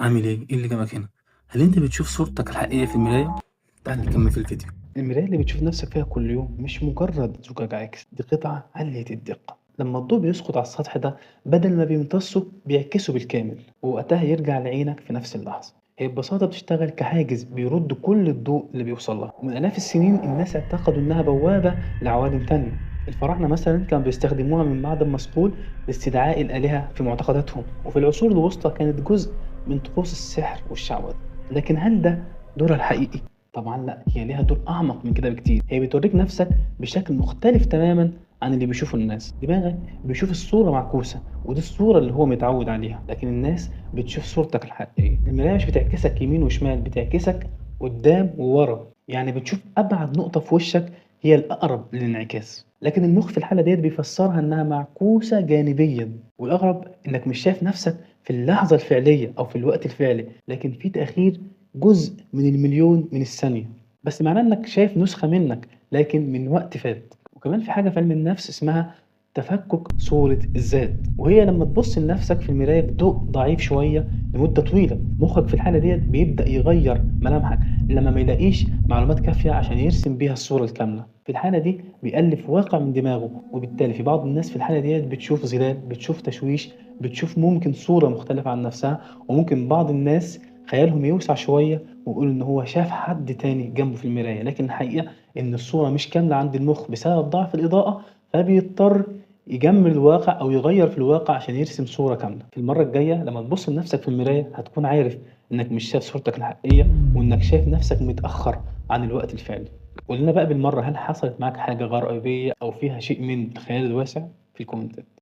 عامل ايه؟ ايه اللي جابك هنا؟ هل انت بتشوف صورتك الحقيقية في المراية؟ تعال نكمل في الفيديو. المراية اللي بتشوف نفسك فيها كل يوم مش مجرد زجاج عاكس، دي قطعة عالية الدقة. لما الضوء بيسقط على السطح ده بدل ما بيمتصه بيعكسه بالكامل، ووقتها يرجع لعينك في نفس اللحظة. هي ببساطة بتشتغل كحاجز بيرد كل الضوء اللي بيوصل لها. ومن آلاف السنين الناس اعتقدوا إنها بوابة لعوالم تانية. الفراعنة مثلا كانوا بيستخدموها من معدن مصقول لاستدعاء الآلهة في معتقداتهم، وفي العصور الوسطى كانت جزء من طقوس السحر والشعوذة. لكن هل ده دورها الحقيقي؟ طبعًا لأ، هي ليها دور أعمق من كده بكتير، هي بتورّيك نَفْسك بشكل مختلف تمامًا عن اللي بيشوفه الناس. دماغك بيشوف الصورة معكوسة، ودي الصورة اللي هو متعوّد عليها، لكن الناس بتشوف صورتك الحقيقية. المراية مش بتعكسك يمين وشمال، بتعكسك قدّام وورا، يعني بتشوف أبعد نقطة في وشّك هي الأقرب للانعكاس، لكن المُخ في الحالة ديّة بيفسّرها إنها معكوسة جانبيًا، والأغرب إنك مش شايف نَفْسك في اللحظة الفعلية أو في الوقت الفعلي، لكن في تأخير جزء من المليون من الثانية، بس معناه إنك شايف نسخة منك لكن من وقت فات. وكمان في حاجة في علم النفس اسمها تفكك صورة الذات، وهي لما تبص لنفسك في المراية بضوء ضعيف شوية لمدة طويلة، مخك في الحالة ديت بيبدأ يغير ملامحك لما ما يلاقيش معلومات كافية عشان يرسم بيها الصورة الكاملة. في الحالة دي بيألف واقع من دماغه، وبالتالي في بعض الناس في الحالة ديت بتشوف ظلال، بتشوف تشويش، بتشوف ممكن صورة مختلفة عن نفسها. وممكن بعض الناس خيالهم يوسع شوية ويقول إن هو شاف حد تاني جنبه في المراية، لكن الحقيقة إن الصورة مش كاملة عند المخ بسبب ضعف الإضاءة، فبيضطر يجمل الواقع أو يغير في الواقع عشان يرسم صورة كاملة. في المرة الجاية لما تبص لنفسك في المراية هتكون عارف إنك مش شايف صورتك الحقيقية، وإنك شايف نفسك متأخر عن الوقت الفعلي. قول لنا بقى بالمرة، هل حصلت معاك حاجة غريبية أو فيها شيء من الخيال الواسع؟ في الكومنتات.